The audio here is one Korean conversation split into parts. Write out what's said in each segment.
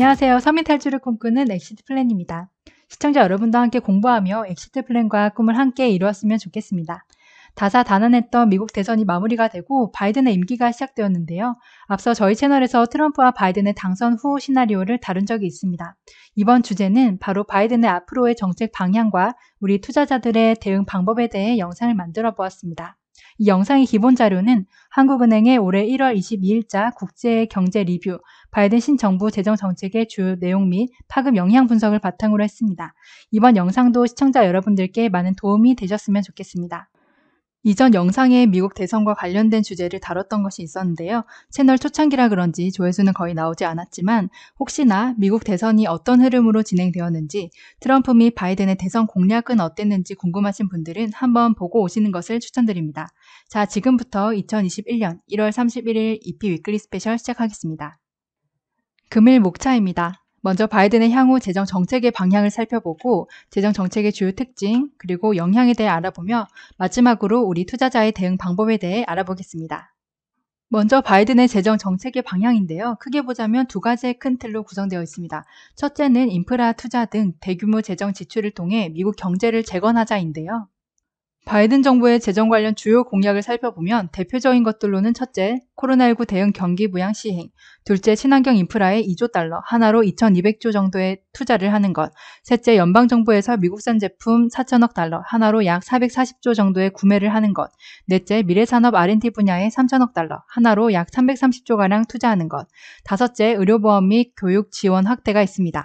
안녕하세요. 서민 탈출을 꿈꾸는 엑시트 플랜입니다. 시청자 여러분도 함께 공부하며 엑시트 플랜과 꿈을 함께 이루었으면 좋겠습니다. 다사다난했던 미국 대선이 마무리가 되고 바이든의 임기가 시작되었는데요. 앞서 저희 채널에서 트럼프와 바이든의 당선 후 시나리오를 다룬 적이 있습니다. 이번 주제는 바로 바이든의 앞으로의 정책 방향과 우리 투자자들의 대응 방법에 대해 영상을 만들어 보았습니다. 이 영상의 기본 자료는 한국은행의 올해 1월 22일자 국제경제 리뷰, 바이든 신정부 재정정책의 주요 내용 및 파급 영향 분석을 바탕으로 했습니다. 이번 영상도 시청자 여러분들께 많은 도움이 되셨으면 좋겠습니다. 이전 영상에 미국 대선과 관련된 주제를 다뤘던 것이 있었는데요. 채널 초창기라 그런지 조회수는 거의 나오지 않았지만 혹시나 미국 대선이 어떤 흐름으로 진행되었는지, 트럼프 및 바이든의 대선 공략은 어땠는지 궁금하신 분들은 한번 보고 오시는 것을 추천드립니다. 자, 지금부터 2021년 1월 31일 EP 위클리 스페셜 시작하겠습니다. 금일 목차입니다. 먼저 바이든의 향후 재정 정책의 방향을 살펴보고 재정 정책의 주요 특징 그리고 영향에 대해 알아보며 마지막으로 우리 투자자의 대응 방법에 대해 알아보겠습니다. 먼저 바이든의 재정 정책의 방향인데요. 크게 보자면 두 가지의 큰 틀로 구성되어 있습니다. 첫째는 인프라 투자 등 대규모 재정 지출을 통해 미국 경제를 재건하자인데요. 바이든 정부의 재정 관련 주요 공약을 살펴보면 대표적인 것들로는 첫째, 코로나19 대응 경기 부양 시행, 둘째, 친환경 인프라에 2조 달러, 하나로 2,200조 정도의 투자를 하는 것, 셋째, 연방정부에서 미국산 제품 4천억 달러, 하나로 약 440조 정도의 구매를 하는 것, 넷째, 미래산업 R&D 분야에 3천억 달러, 하나로 약 330조가량 투자하는 것, 다섯째, 의료보험 및 교육 지원 확대가 있습니다.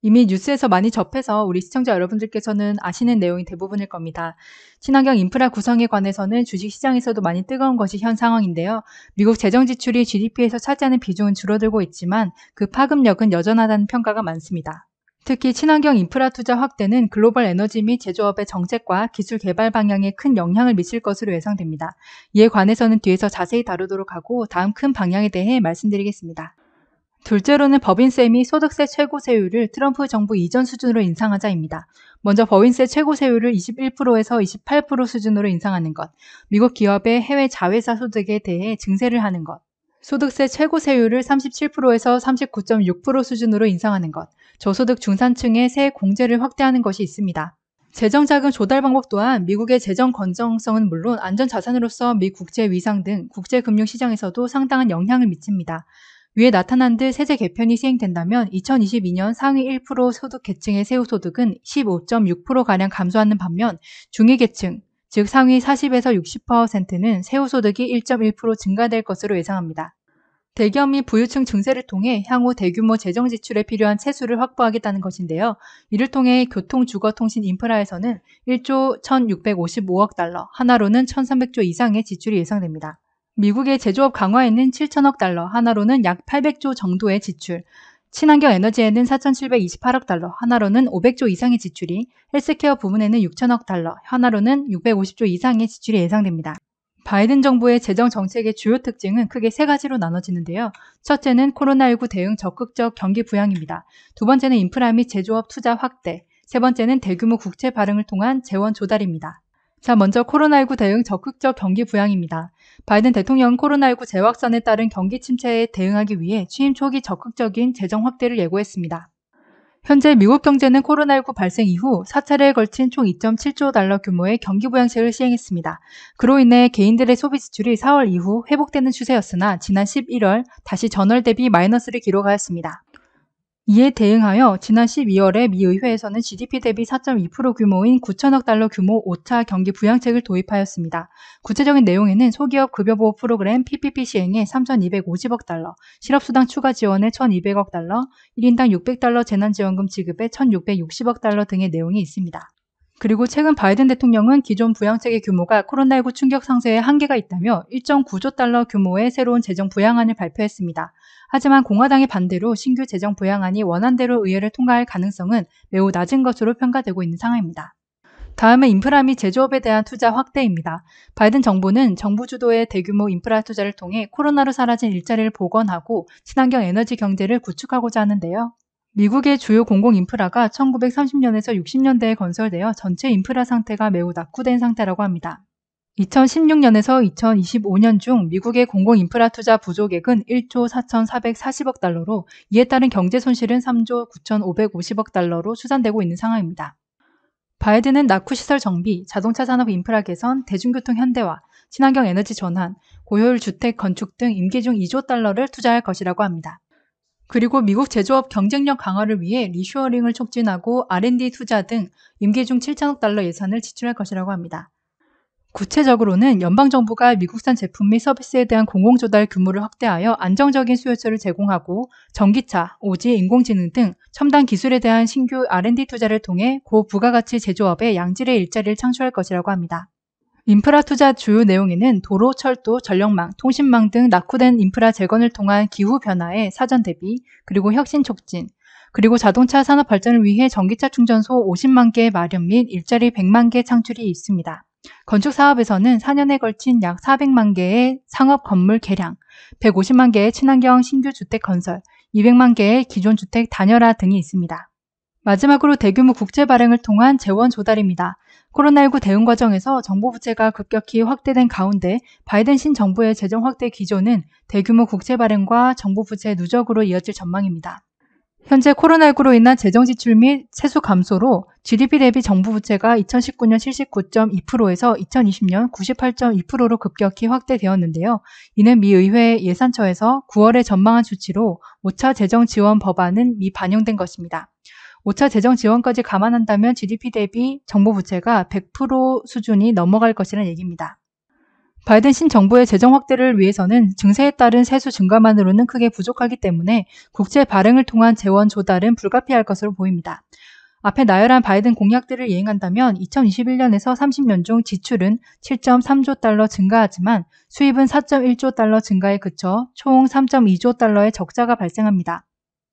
이미 뉴스에서 많이 접해서 우리 시청자 여러분들께서는 아시는 내용이 대부분일 겁니다. 친환경 인프라 구성에 관해서는 주식시장에서도 많이 뜨거운 것이 현 상황인데요. 미국 재정 지출이 GDP에서 차지하는 비중은 줄어들고 있지만 그 파급력은 여전하다는 평가가 많습니다. 특히 친환경 인프라 투자 확대는 글로벌 에너지 및 제조업의 정책과 기술 개발 방향에 큰 영향을 미칠 것으로 예상됩니다. 이에 관해서는 뒤에서 자세히 다루도록 하고 다음 큰 방향에 대해 말씀드리겠습니다. 둘째로는 법인세 및 소득세 최고세율을 트럼프 정부 이전 수준으로 인상하자입니다. 먼저 법인세 최고세율을 21%에서 28% 수준으로 인상하는 것, 미국 기업의 해외 자회사 소득에 대해 증세를 하는 것, 소득세 최고세율을 37%에서 39.6% 수준으로 인상하는 것, 저소득 중산층의 세액 공제를 확대하는 것이 있습니다. 재정자금 조달 방법 또한 미국의 재정 건전성은 물론 안전자산으로서 미 국제 위상 등 국제금융시장에서도 상당한 영향을 미칩니다. 위에 나타난 듯 세제 개편이 시행된다면 2022년 상위 1% 소득 계층의 세후 소득은 15.6%가량 감소하는 반면 중위 계층, 즉 상위 40에서 60%는 세후 소득이 1.1% 증가될 것으로 예상합니다. 대기업 및 부유층 증세를 통해 향후 대규모 재정 지출에 필요한 채수를 확보하겠다는 것인데요. 이를 통해 교통, 주거, 통신, 인프라에서는 1조 1,655억 달러, 하나로는 1,300조 이상의 지출이 예상됩니다. 미국의 제조업 강화에는 7천억 달러, 하나로는 약 800조 정도의 지출, 친환경 에너지에는 4,728억 달러, 하나로는 500조 이상의 지출이, 헬스케어 부문에는 6천억 달러, 하나로는 650조 이상의 지출이 예상됩니다. 바이든 정부의 재정 정책의 주요 특징은 크게 세 가지로 나눠지는데요. 첫째는 코로나19 대응 적극적 경기 부양입니다. 두 번째는 인프라 및 제조업 투자 확대, 세 번째는 대규모 국채 발행을 통한 재원 조달입니다. 자, 먼저 코로나19 대응 적극적 경기 부양입니다. 바이든 대통령은 코로나19 재확산에 따른 경기 침체에 대응하기 위해 취임 초기 적극적인 재정 확대를 예고했습니다. 현재 미국 경제는 코로나19 발생 이후 4차례에 걸친 총 2.7조 달러 규모의 경기 부양책을 시행했습니다. 그로 인해 개인들의 소비 지출이 4월 이후 회복되는 추세였으나 지난 11월 다시 전월 대비 마이너스를 기록하였습니다. 이에 대응하여 지난 12월에 미 의회에서는 GDP 대비 4.2% 규모인 9천억 달러 규모 5차 경기 부양책을 도입하였습니다. 구체적인 내용에는 소기업 급여보호 프로그램 PPP 시행에 3,250억 달러, 실업수당 추가 지원에 1,200억 달러, 1인당 600달러 재난지원금 지급에 1,660억 달러 등의 내용이 있습니다. 그리고 최근 바이든 대통령은 기존 부양책의 규모가 코로나19 충격 상쇄에 한계가 있다며 1.9조 달러 규모의 새로운 재정 부양안을 발표했습니다. 하지만 공화당의 반대로 신규 재정 부양안이 원안대로 의회를 통과할 가능성은 매우 낮은 것으로 평가되고 있는 상황입니다. 다음은 인프라 및 제조업에 대한 투자 확대입니다. 바이든 정부는 정부 주도의 대규모 인프라 투자를 통해 코로나로 사라진 일자리를 복원하고 친환경 에너지 경제를 구축하고자 하는데요. 미국의 주요 공공인프라가 1930년에서 60년대에 건설되어 전체 인프라 상태가 매우 낙후된 상태라고 합니다. 2016년에서 2025년 중 미국의 공공인프라 투자 부족액은 1조 4,440억 달러로 이에 따른 경제 손실은 3조 9,550억 달러로 추산되고 있는 상황입니다. 바이든은 낙후 시설 정비, 자동차 산업 인프라 개선, 대중교통 현대화, 친환경 에너지 전환, 고효율 주택 건축 등 임기 중 2조 달러를 투자할 것이라고 합니다. 그리고 미국 제조업 경쟁력 강화를 위해 리쇼어링을 촉진하고 R&D 투자 등 임기 중 7천억 달러 예산을 지출할 것이라고 합니다. 구체적으로는 연방정부가 미국산 제품 및 서비스에 대한 공공조달 규모를 확대하여 안정적인 수요처를 제공하고 전기차, 오지, 인공지능 등 첨단 기술에 대한 신규 R&D 투자를 통해 고부가가치 제조업의 양질의 일자리를 창출할 것이라고 합니다. 인프라 투자 주요 내용에는 도로, 철도, 전력망, 통신망 등 낙후된 인프라 재건을 통한 기후변화의 사전 대비, 그리고 혁신 촉진, 그리고 자동차 산업 발전을 위해 전기차 충전소 50만 개 마련 및 일자리 100만 개 창출이 있습니다. 건축 사업에서는 4년에 걸친 약 400만 개의 상업 건물 개량, 150만 개의 친환경 신규 주택 건설, 200만 개의 기존 주택 단열화 등이 있습니다. 마지막으로 대규모 국채 발행을 통한 재원 조달입니다. 코로나19 대응 과정에서 정부 부채가 급격히 확대된 가운데 바이든 신정부의 재정 확대 기조는 대규모 국채 발행과 정부 부채 누적으로 이어질 전망입니다. 현재 코로나19로 인한 재정 지출 및 세수 감소로 GDP 대비 정부 부채가 2019년 79.2%에서 2020년 98.2%로 급격히 확대되었는데요. 이는 미 의회 예산처에서 9월에 전망한 수치로 5차 재정 지원 법안은 미반영된 것입니다. 5차 재정 지원까지 감안한다면 GDP 대비 정부 부채가 100% 수준이 넘어갈 것이라는 얘기입니다. 바이든 신정부의 재정 확대를 위해서는 증세에 따른 세수 증가만으로는 크게 부족하기 때문에 국채 발행을 통한 재원 조달은 불가피할 것으로 보입니다. 앞에 나열한 바이든 공약들을 이행한다면 2021년에서 30년 중 지출은 7.3조 달러 증가하지만 수입은 4.1조 달러 증가에 그쳐 총 3.2조 달러의 적자가 발생합니다.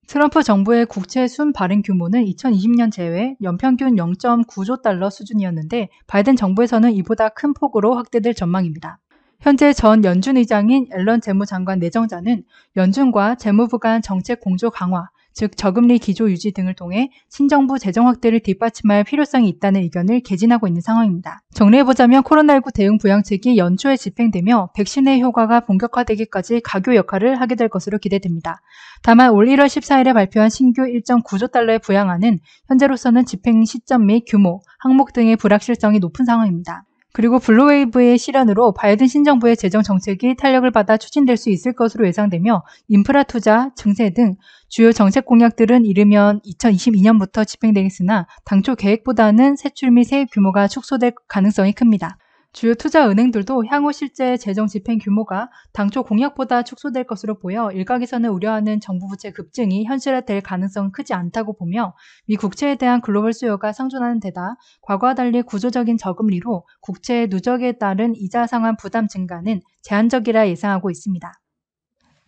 트럼프 정부의 국채 순 발행 규모는 2020년 제외 연평균 0.9조 달러 수준이었는데 바이든 정부에서는 이보다 큰 폭으로 확대될 전망입니다. 현재 전 연준 의장인 앨런 재무장관 내정자는 연준과 재무부 간 정책 공조 강화, 즉 저금리 기조 유지 등을 통해 신정부 재정 확대를 뒷받침할 필요성이 있다는 의견을 개진하고 있는 상황입니다. 정리해보자면 코로나19 대응 부양책이 연초에 집행되며 백신의 효과가 본격화되기까지 가교 역할을 하게 될 것으로 기대됩니다. 다만 올 1월 14일에 발표한 신규 1.9조 달러의 부양안은 현재로서는 집행 시점 및 규모, 항목 등의 불확실성이 높은 상황입니다. 그리고 블루웨이브의 실현으로 바이든 신정부의 재정 정책이 탄력을 받아 추진될 수 있을 것으로 예상되며 인프라 투자, 증세 등 주요 정책 공약들은 이르면 2022년부터 집행되겠으나 당초 계획보다는 세출 및 세입 규모가 축소될 가능성이 큽니다. 주요 투자 은행들도 향후 실제 재정 집행 규모가 당초 공약보다 축소될 것으로 보여 일각에서는 우려하는 정부 부채 급증이 현실화될 가능성은 크지 않다고 보며 미 국채에 대한 글로벌 수요가 상존하는 데다 과거와 달리 구조적인 저금리로 국채 누적에 따른 이자 상환 부담 증가는 제한적이라 예상하고 있습니다.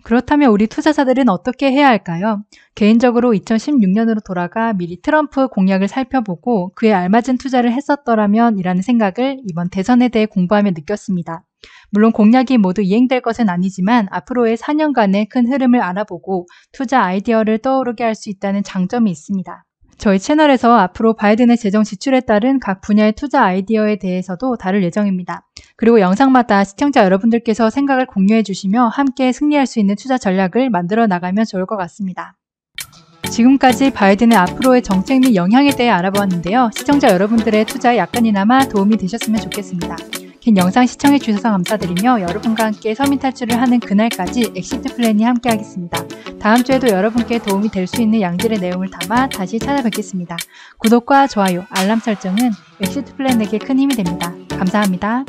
그렇다면 우리 투자자들은 어떻게 해야 할까요? 개인적으로 2016년으로 돌아가 미리 트럼프 공약을 살펴보고 그에 알맞은 투자를 했었더라면 이라는 생각을 이번 대선에 대해 공부하며 느꼈습니다. 물론 공약이 모두 이행될 것은 아니지만 앞으로의 4년간의 큰 흐름을 알아보고 투자 아이디어를 떠오르게 할 수 있다는 장점이 있습니다. 저희 채널에서 앞으로 바이든의 재정 지출에 따른 각 분야의 투자 아이디어에 대해서도 다룰 예정입니다. 그리고 영상마다 시청자 여러분들께서 생각을 공유해 주시며 함께 승리할 수 있는 투자 전략을 만들어 나가면 좋을 것 같습니다. 지금까지 바이든의 앞으로의 정책 및 영향에 대해 알아보았는데요. 시청자 여러분들의 투자에 약간이나마 도움이 되셨으면 좋겠습니다. 긴 영상 시청해 주셔서 감사드리며 여러분과 함께 서민 탈출을 하는 그날까지 엑시트 플랜이 함께 하겠습니다. 다음 주에도 여러분께 도움이 될 수 있는 양질의 내용을 담아 다시 찾아뵙겠습니다. 구독과 좋아요, 알람 설정은 엑시트 플랜에게 큰 힘이 됩니다. 감사합니다.